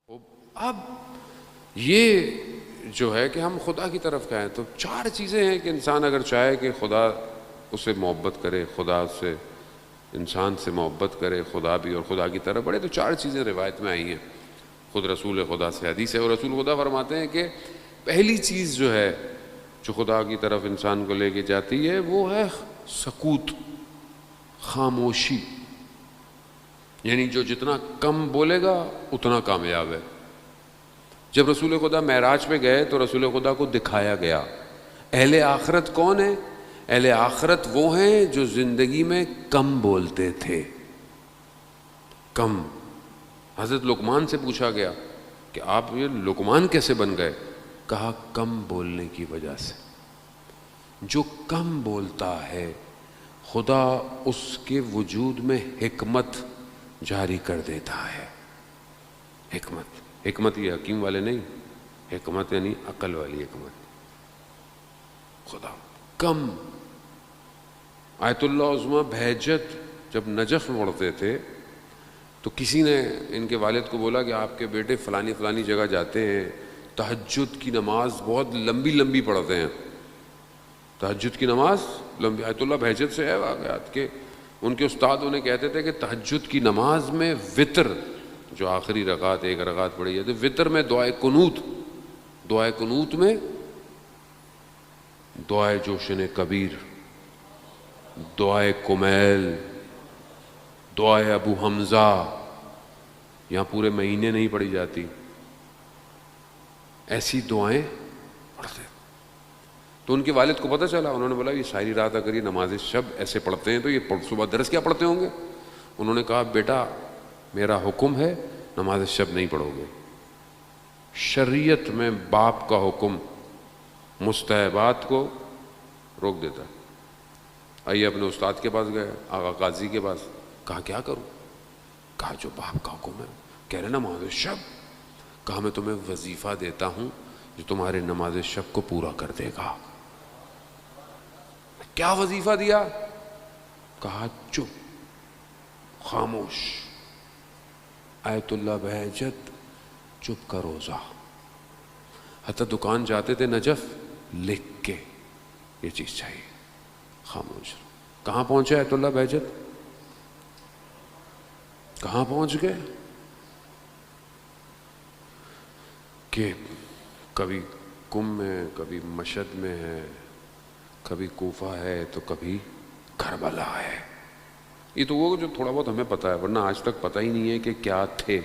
اب یہ جو ہے کہ ہم خدا کی طرف کہیں تو چار چیزیں ہیں کہ انسان اگر چاہے کہ خدا اسے محبت کرے، خدا اس سے انسان سے محبت کرے، خدا بھی اور خدا کی طرف بڑھے، تو چار چیزیں روایت میں آئی ہیں، خود رسول خدا سے حدیث ہے. اور رسول خدا فرماتے ہیں کہ پہلی چیز جو ہے جو خدا کی طرف انسان کو لے کے جاتی ہے وہ ہے سکوت، خاموشی. یعنی جو جتنا کم بولے گا اتنا کامیاب ہے. جب رسول خدا معراج پہ گئے تو رسول خدا کو دکھایا گیا اہل آخرت کون ہیں. اہل آخرت وہ ہیں جو زندگی میں کم بولتے تھے. کم. حضرت لقمان سے پوچھا گیا کہ آپ یہ لقمان کیسے بن گئے؟ کہا کم بولنے کی وجہ سے. جو کم بولتا ہے خدا اس کے وجود میں حکمت جاری کر دیتا ہے. حکمت یہ حکیم والے نہیں، حکمت یعنی عقل والی حکمت. خدا کم. آیت اللہ عظمیٰ بہجت جب نجف میں پڑھتے تھے تو کسی نے ان کے والد کو بولا کہ آپ کے بیٹے فلانی فلانی جگہ جاتے ہیں، تہجد کی نماز بہت لمبی لمبی پڑھتے ہیں. تہجد کی نماز لمبی. آیت اللہ بہجت سے ہے واقعات کہ ان کے استاد انہیں کہتے تھے کہ تہجد کی نماز میں وطر جو آخری رکعت ایک رکعت پڑھی جاتی، وطر میں دعائے قنوت میں دعائے جوشن کبیر، دعائے کمیل، دعائے ابو حمزہ، یہاں پورے مہینے نہیں پڑھی جاتی، ایسی دعائیں پڑھتے. تو ان کے والد کو پتہ چلا، انہوں نے بولا یہ ساری رات اگر یہ نماز شب ایسے پڑھتے ہیں تو یہ صبح درس کیا پڑھتے ہوں گے؟ انہوں نے کہا بیٹا میرا حکم ہے نماز شب نہیں پڑھو گے. شریعت میں باپ کا حکم مستحبات کو روک دیتا ہے. آئیے اپنے استاد کے پاس گئے، آقا قاضی کے پاس. کہا کیا کروں؟ کہا جو باپ کا حکم ہے. کہہ رہے نماز شب. کہا میں تمہیں وظیفہ دیتا ہوں جو تمہارے نماز شب کو پورا کر دے گا. کیا وظیفہ دیا؟ کہا چپ، خاموش. آیت اللہ بہجت چپ کا روزہ. حتی دکان جاتے تھے نجف لکھ کے یہ چیز چاہیے، خاموش. کہاں پہنچے آیت اللہ بہجت؟ کہاں پہنچ گئے کہ کبھی کم میں، کبھی مشہد میں ہے، کبھی کوفہ ہے تو کبھی کربلا ہے. یہ تو وہ جو تھوڑا بہت ہمیں پتہ ہے، ورنہ آج تک پتہ ہی نہیں ہے کہ کیا تھے،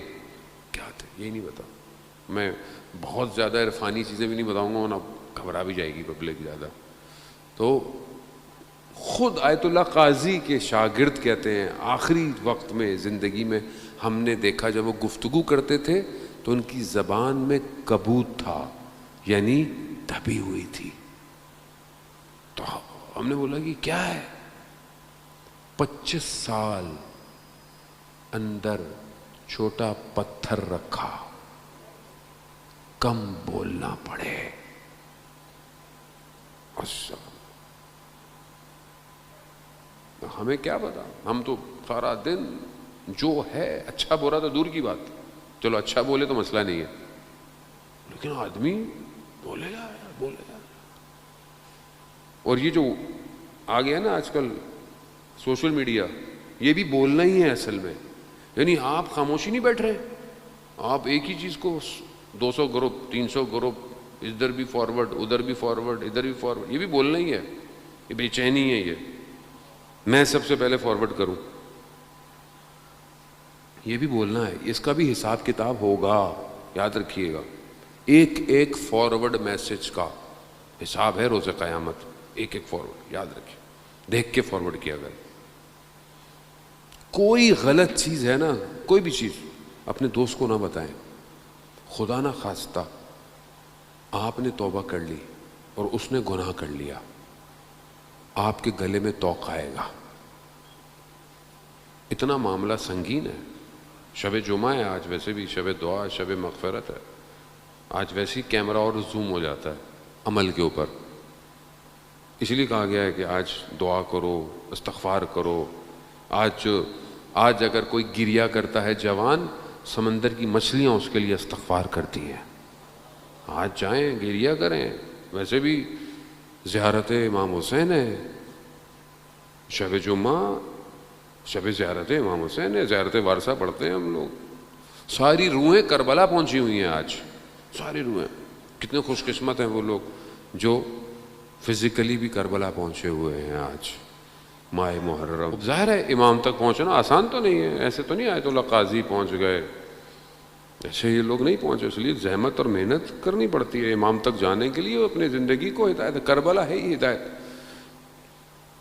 یہی نہیں پتا. میں بہت زیادہ عرفانی چیزیں بھی نہیں بتاؤں گا ورنہ گھبرا بھی جائے گی پبلک زیادہ. تو خود آیت اللہ قاضی کے شاگرد کہتے ہیں آخری وقت میں زندگی میں ہم نے دیکھا جب وہ گفتگو کرتے تھے تو ان کی زبان میں کبوت تھا، یعنی دبی ہوئی تھی. تو ہم نے بولا کہ کیا ہے؟ 25 سال اندر چھوٹا پتھر رکھا، کم بولنا پڑے. ہمیں کیا پتا، ہم تو سارا دن جو ہے اچھا برا تو دور کی بات، چلو اچھا بولے تو مسئلہ نہیں ہے، لیکن آدمی بولے گا. اور یہ جو آ گیا نا آج کل سوشل میڈیا، یہ بھی بولنا ہی ہے اصل میں. یعنی آپ خاموشی نہیں بیٹھ رہے، آپ ایک ہی چیز کو 200 گروپ 300 گروپ ادھر بھی فارورڈ ادھر بھی فارورڈ ادھر بھی فارورڈ، یہ بھی بولنا ہی ہے. یہ بے چینی ہے، یہ میں سب سے پہلے فارورڈ کروں، یہ بھی بولنا ہے. اس کا بھی حساب کتاب ہوگا، یاد رکھیے گا. ایک فارورڈ میسج کا حساب ہے روز قیامت. ایک فارورڈ یاد رکھیے، دیکھ کے فارورڈ کیا کریں. کوئی غلط چیز ہے نا، کوئی بھی چیز اپنے دوست کو نہ بتائیں. خدا نہ خواستہ آپ نے توبہ کر لی اور اس نے گناہ کر لیا، آپ کے گلے میں توق آئے گا. اتنا معاملہ سنگین ہے. شب جمعہ ہے آج، ویسے بھی شب دعا، شب مغفرت ہے. آج ویسے ہی کیمرہ اور زوم ہو جاتا ہے عمل کے اوپر. اس لیے کہا گیا ہے کہ آج دعا کرو، استغفار کرو. آج اگر کوئی گریا کرتا ہے جوان سمندر کی مچھلیاں اس کے لیے استغفار کرتی ہیں. آج جائیں گریہ کریں. ویسے بھی زیارت امام حسین ہے، شب جمعہ شب زیارت امام حسین ہے، زیارت وارثہ پڑھتے ہیں ہم لوگ. ساری روحیں کربلا پہنچی ہوئی ہیں آج، ساری روحیں. کتنے خوش قسمت ہیں وہ لوگ جو فزیکلی بھی کربلا پہنچے ہوئے ہیں آج. ماہ محرم، ظاہر ہے امام تک پہنچنا آسان تو نہیں ہے، ایسے تو نہیں آئے تو اللہ قاضی پہنچ گئے، ایسے یہ لوگ نہیں پہنچے. اس لیے زحمت اور محنت کرنی پڑتی ہے امام تک جانے کے لیے. اپنی زندگی کو ہدایت، کربلا ہے ہی ہدایت.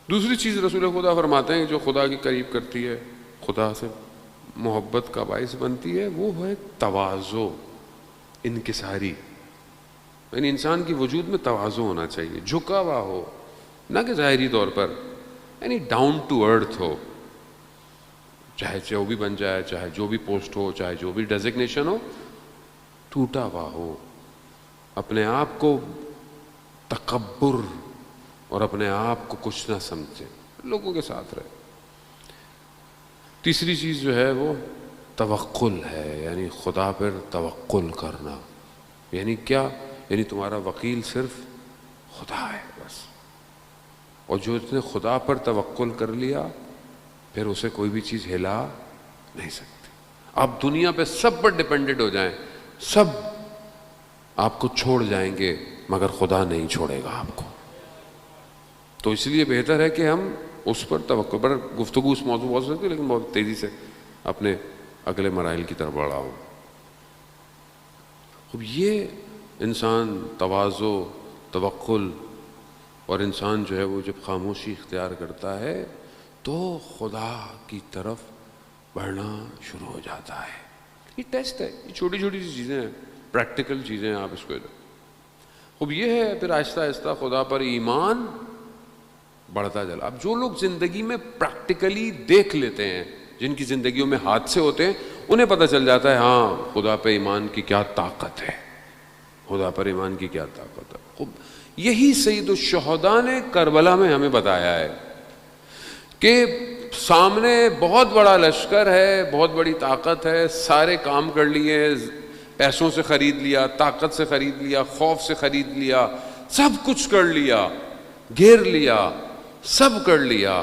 دوسری چیز رسول خدا فرماتے ہیں جو خدا کی قریب کرتی ہے، خدا سے محبت کا باعث بنتی ہے، وہ ہے تواضع، انکساری. یعنی انسان کی وجود میں تواضع ہونا چاہیے، جھکا ہوا ہو، نہ کہ ظاہری طور پر، یعنی ڈاؤن ٹو ارتھ ہو. چاہے جو بھی بن جائے، چاہے جو بھی پوسٹ ہو، چاہے جو بھی ڈیزگنیشن ہو، ٹوٹا ہوا ہو. اپنے آپ کو تکبر اور اپنے آپ کو کچھ نہ سمجھے، لوگوں کے ساتھ رہے. تیسری چیز جو ہے وہ توکل ہے، یعنی خدا پر توکل کرنا. یعنی کیا؟ یعنی تمہارا وکیل صرف خدا ہے بس. اور جو اس نے خدا پر توکل کر لیا پھر اسے کوئی بھی چیز ہلا نہیں سکتی. آپ دنیا پہ سب پر ڈیپینڈنٹ ہو جائیں، سب آپ کو چھوڑ جائیں گے مگر خدا نہیں چھوڑے گا آپ کو. تو اس لیے بہتر ہے کہ ہم اس پر توکل پر. گفتگو اس موضوع بہت سکتی ہے لیکن بہت تیزی سے اپنے اگلے مراحل کی طرف بڑھا ہوں. اب یہ انسان تواضع، توکل، اور انسان جو ہے وہ جب خاموشی اختیار کرتا ہے تو خدا کی طرف بڑھنا شروع ہو جاتا ہے. یہ ٹیسٹ ہے، یہ چھوٹی چھوٹی سی چیزیں ہیں، پریکٹیکل چیزیں ہیں. آپ اس کو اب یہ ہے پھر آہستہ آہستہ خدا پر ایمان بڑھتا چلا. اب جو لوگ زندگی میں پریکٹیکلی دیکھ لیتے ہیں، جن کی زندگیوں میں حادثے ہوتے ہیں، انہیں پتہ چل جاتا ہے ہاں خدا پہ ایمان کی کیا طاقت ہے، خدا پر ایمان کی کیا طاقت ہے. یہی سید الشہداء نے کربلا میں ہمیں بتایا ہے کہ سامنے بہت بڑا لشکر ہے، بہت بڑی طاقت ہے، سارے کام کر لیے، پیسوں سے خرید لیا، طاقت سے خرید لیا، خوف سے خرید لیا، سب کچھ کر لیا، گھیر لیا، سب کر لیا.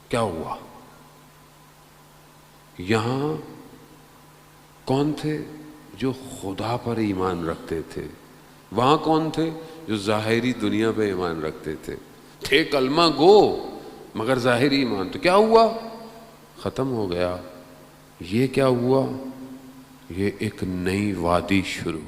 کیا ہوا؟ یہاں کون تھے؟ جو خدا پر ایمان رکھتے تھے. وہاں کون تھے؟ جو ظاہری دنیا پہ ایمان رکھتے تھے. تھے کلمہ گو مگر ظاہری ایمان. تو کیا ہوا؟ ختم ہو گیا. یہ کیا ہوا؟ یہ ایک نئی وادی شروع